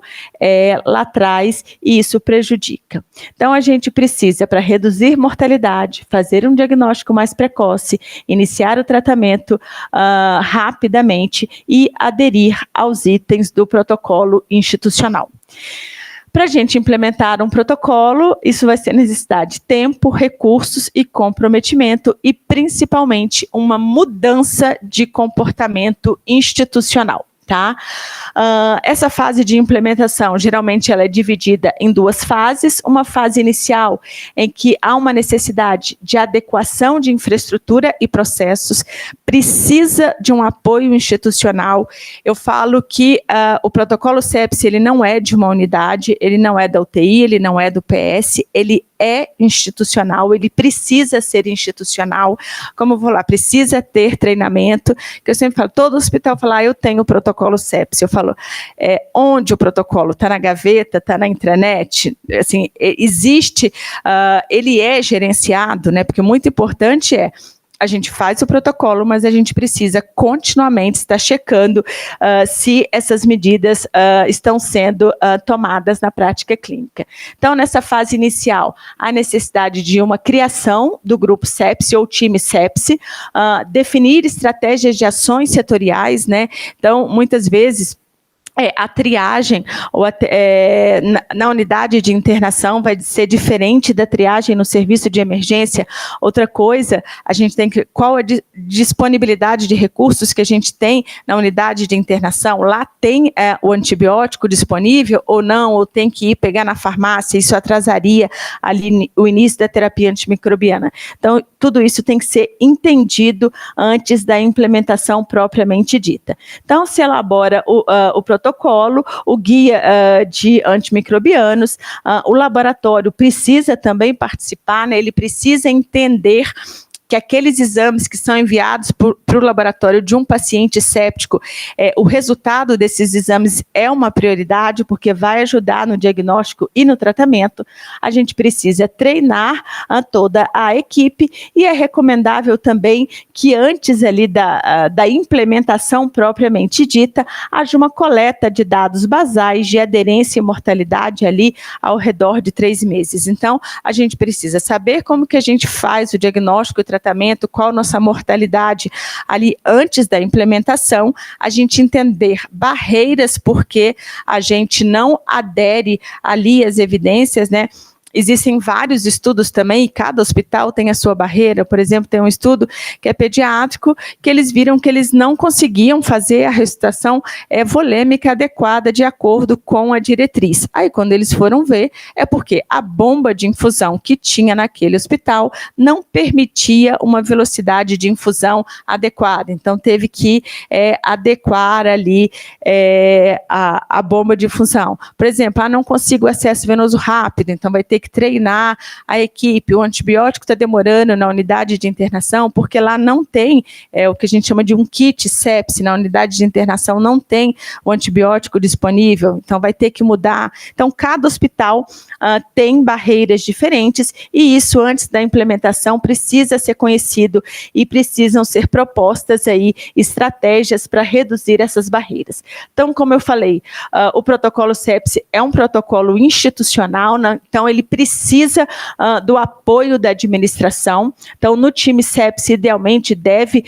lá atrás e isso prejudica. Então, a gente precisa, para reduzir mortalidade, fazer um diagnóstico mais precoce, iniciar o tratamento rapidamente e aderir aos itens do protocolo institucional. Para a gente implementar um protocolo, isso vai ser necessidade de tempo, recursos e comprometimento e, principalmente, uma mudança de comportamento institucional. Tá? Essa fase de implementação, geralmente ela é dividida em 2 fases, uma fase inicial em que há uma necessidade de adequação de infraestrutura e processos, precisa de um apoio institucional. Eu falo que o protocolo sepse, ele não é de uma unidade, ele não é da UTI, ele não é do PS, ele é institucional, ele precisa ser institucional, como eu vou lá, precisa ter treinamento, que eu sempre falo, todo hospital fala, eu tenho o protocolo sepsi, eu falo, onde o protocolo? Está na gaveta, está na intranet? Assim, existe, ele é gerenciado, né, porque muito importante a gente faz o protocolo, mas a gente precisa continuamente estar checando se essas medidas estão sendo tomadas na prática clínica. Então, nessa fase inicial, há necessidade de uma criação do grupo sepsi ou time sepsi, definir estratégias de ações setoriais, né? Então, muitas vezes, a triagem na unidade de internação vai ser diferente da triagem no serviço de emergência. Outra coisa, a gente tem que, qual a disponibilidade de recursos que a gente tem na unidade de internação? Lá tem o antibiótico disponível ou não, ou tem que ir pegar na farmácia, isso atrasaria ali o início da terapia antimicrobiana. Então, tudo isso tem que ser entendido antes da implementação propriamente dita. Então, se elabora o protocolo, o guia de antimicrobianos, o laboratório precisa também participar, né, ele precisa entender que aqueles exames que são enviados para o laboratório de um paciente séptico, o resultado desses exames é uma prioridade, porque vai ajudar no diagnóstico e no tratamento. A gente precisa treinar toda a equipe e é recomendável também que antes ali da implementação propriamente dita, haja uma coleta de dados basais de aderência e mortalidade ali ao redor de 3 meses. Então, a gente precisa saber como que a gente faz o diagnóstico e tratamento, qual a nossa mortalidade ali antes da implementação, a gente entender barreiras porque a gente não adere ali às evidências, né? Existem vários estudos também, e cada hospital tem a sua barreira. Por exemplo, tem um estudo que é pediátrico, que eles viram que eles não conseguiam fazer a ressuscitação volêmica adequada de acordo com a diretriz. Aí, quando eles foram ver, é porque a bomba de infusão que tinha naquele hospital não permitia uma velocidade de infusão adequada. Então, teve que adequar ali a bomba de infusão. Por exemplo, não consigo acesso venoso rápido, então vai ter que treinar a equipe, o antibiótico está demorando na unidade de internação, porque lá não tem o que a gente chama de um kit sepsi, na unidade de internação não tem o antibiótico disponível, então vai ter que mudar. Então, cada hospital tem barreiras diferentes, e isso, antes da implementação, precisa ser conhecido e precisam ser propostas aí estratégias para reduzir essas barreiras. Então, como eu falei, o protocolo sepsi é um protocolo institucional, né? Então ele precisa do apoio da administração. Então, no time sepsi, idealmente, deve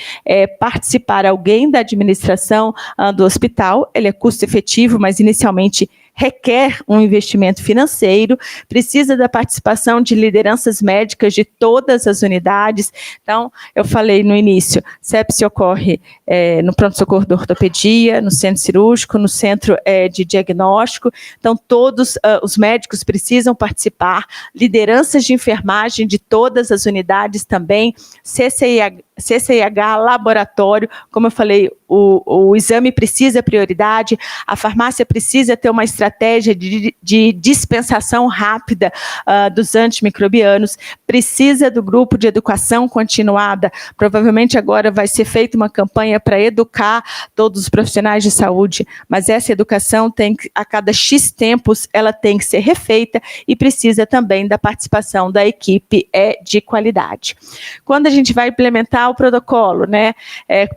participar alguém da administração do hospital. Ele é custo efetivo, mas inicialmente requer um investimento financeiro, precisa da participação de lideranças médicas de todas as unidades. Então, eu falei no início, sepsi ocorre no pronto-socorro da ortopedia, no centro cirúrgico, no centro de diagnóstico. Então, todos os médicos precisam participar, lideranças de enfermagem de todas as unidades também, CCIH, laboratório, como eu falei, o exame precisa prioridade, a farmácia precisa ter uma estratégia de dispensação rápida dos antimicrobianos, precisa do grupo de educação continuada, provavelmente agora vai ser feita uma campanha para educar todos os profissionais de saúde, mas essa educação tem que, a cada X tempos, ela tem que ser refeita e precisa também da participação da equipe de qualidade. Quando a gente vai implementar o protocolo, né,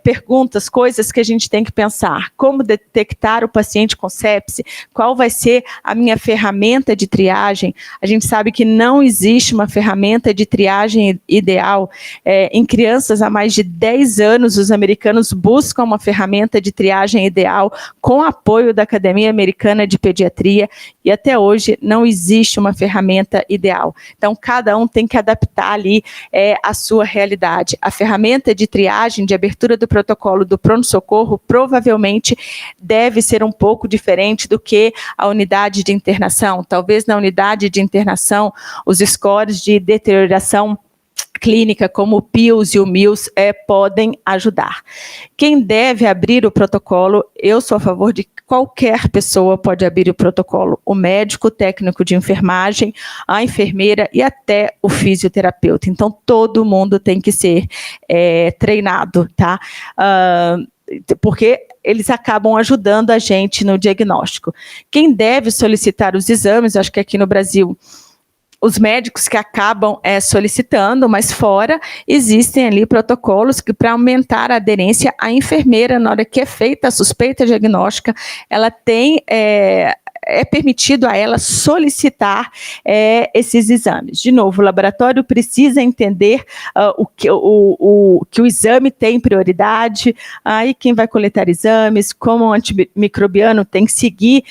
perguntas, coisas que a gente tem que pensar, como detectar o paciente com sepsi, qual vai ser a minha ferramenta de triagem. A gente sabe que não existe uma ferramenta de triagem ideal. Em crianças há mais de 10 anos, os americanos buscam uma ferramenta de triagem ideal com apoio da Academia Americana de Pediatria, e até hoje não existe uma ferramenta ideal. Então, cada um tem que adaptar ali a sua realidade. A ferramenta de triagem, de abertura do protocolo do pronto-socorro, provavelmente deve ser um pouco diferente do que a unidade de internação. Talvez na unidade de internação, os scores de deterioração clínica, como o PIOS e o MIOS, podem ajudar. Quem deve abrir o protocolo, eu sou a favor de que qualquer pessoa pode abrir o protocolo, o médico, o técnico de enfermagem, a enfermeira e até o fisioterapeuta. Então, todo mundo tem que ser treinado, tá? Porque eles acabam ajudando a gente no diagnóstico. Quem deve solicitar os exames, acho que aqui no Brasil, os médicos que acabam solicitando, mas fora existem ali protocolos que para aumentar a aderência, a enfermeira, na hora que é feita a suspeita diagnóstica, ela tem... é permitido a ela solicitar esses exames. De novo, o laboratório precisa entender que o exame tem prioridade, aí quem vai coletar exames, como o antimicrobiano tem que seguir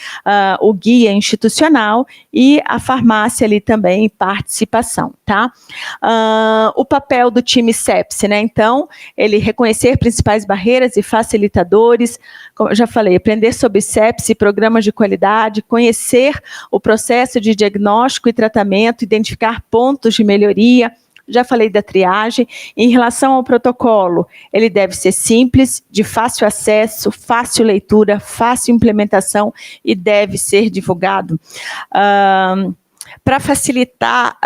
o guia institucional e a farmácia ali também participação, tá? O papel do time sepsi, né? Então, ele reconhecer principais barreiras e facilitadores, como eu já falei, aprender sobre sepsi, programas de qualidade, conhecer o processo de diagnóstico e tratamento, identificar pontos de melhoria. Já falei da triagem. Em relação ao protocolo, ele deve ser simples, de fácil acesso, fácil leitura, fácil implementação e deve ser divulgado. Para facilitar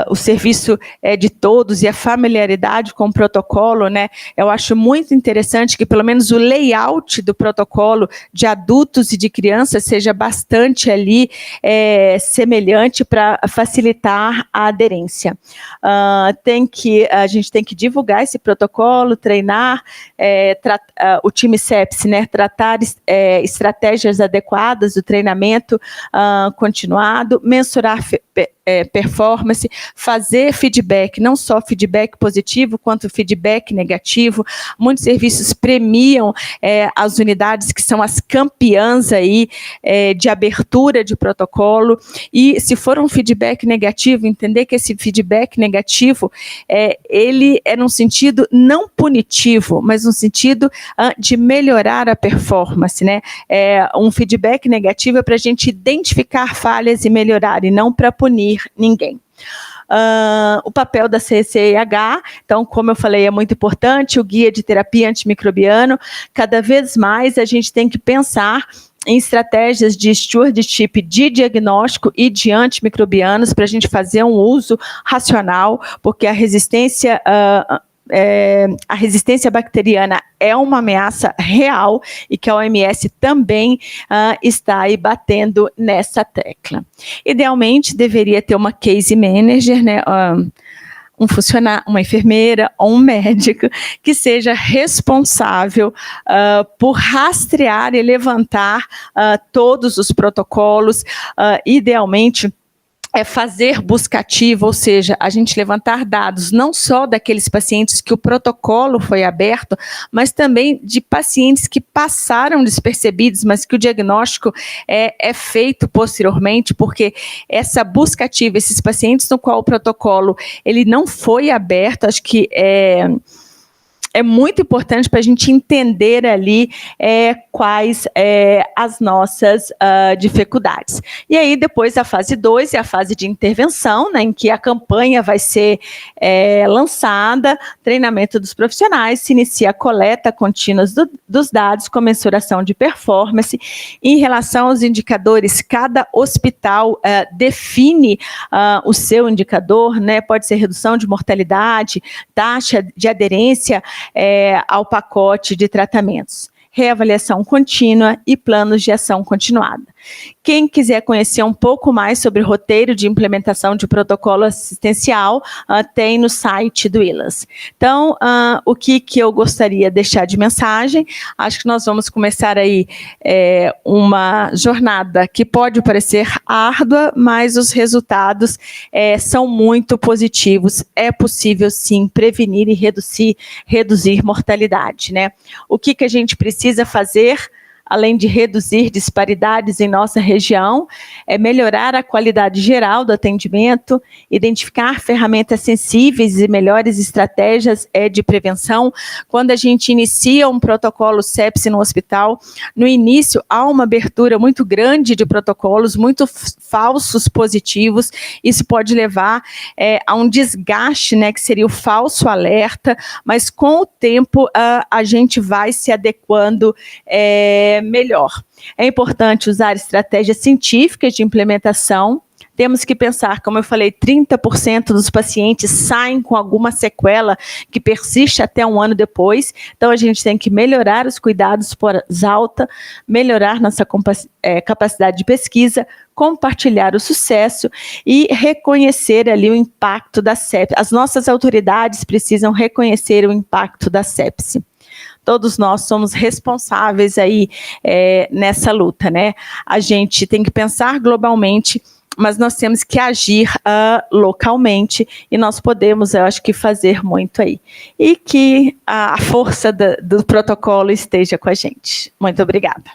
o serviço de todos e a familiaridade com o protocolo, né, eu acho muito interessante que pelo menos o layout do protocolo de adultos e de crianças seja bastante ali semelhante para facilitar a aderência. A gente tem que divulgar esse protocolo, treinar o time sepsi, né, tratar estratégias adequadas do treinamento continuado, mensurar performance, fazer feedback, não só feedback positivo, quanto feedback negativo. Muitos serviços premiam as unidades que são as campeãs aí, de abertura de protocolo, e se for um feedback negativo, entender que esse feedback negativo, ele é num sentido não punitivo, mas no sentido de melhorar a performance, né? Um feedback negativo é para a gente identificar falhas e melhorar, e não para punir ninguém. O papel da CCIH, então, como eu falei, é muito importante, o guia de terapia antimicrobiano. Cada vez mais a gente tem que pensar em estratégias de stewardship de diagnóstico e de antimicrobianos para a gente fazer um uso racional, porque a resistência bacteriana é uma ameaça real e que a OMS também está aí batendo nessa tecla. Idealmente, deveria ter uma case manager, né, um funcionário, uma enfermeira ou um médico que seja responsável por rastrear e levantar todos os protocolos, idealmente, fazer busca ativa, ou seja, a gente levantar dados não só daqueles pacientes que o protocolo foi aberto, mas também de pacientes que passaram despercebidos, mas que o diagnóstico é feito posteriormente, porque essa busca ativa, esses pacientes no qual o protocolo ele não foi aberto, acho que é muito importante para a gente entender ali quais as nossas dificuldades. E aí, depois, a fase 2 é a fase de intervenção, né, em que a campanha vai ser lançada, treinamento dos profissionais, se inicia a coleta contínua dos dados com mensuração de performance. Em relação aos indicadores, cada hospital define o seu indicador, né, pode ser redução de mortalidade, taxa de aderência ao pacote de tratamentos, reavaliação contínua e planos de ação continuada. Quem quiser conhecer um pouco mais sobre o roteiro de implementação de protocolo assistencial, tem no site do ILAS. Então, o que eu gostaria de deixar de mensagem? Acho que nós vamos começar aí uma jornada que pode parecer árdua, mas os resultados são muito positivos. É possível, sim, prevenir e reduzir mortalidade, né? O que a gente precisa fazer? além de reduzir disparidades em nossa região, é melhorar a qualidade geral do atendimento, identificar ferramentas sensíveis e melhores estratégias de prevenção. Quando a gente inicia um protocolo sepse no hospital, no início há uma abertura muito grande de protocolos, muito falsos positivos. Isso pode levar a um desgaste, né, que seria o falso alerta, mas com o tempo a gente vai se adequando melhor. É importante usar estratégias científicas de implementação. Temos que pensar, como eu falei, 30% dos pacientes saem com alguma sequela que persiste até um ano depois. Então, a gente tem que melhorar os cuidados pós-alta, melhorar nossa capacidade de pesquisa, compartilhar o sucesso e reconhecer ali o impacto da sepse. As nossas autoridades precisam reconhecer o impacto da sepse. Todos nós somos responsáveis aí nessa luta, né? A gente tem que pensar globalmente, mas nós temos que agir localmente e nós podemos, eu acho que, fazer muito aí. E que a força do protocolo esteja com a gente. Muito obrigada.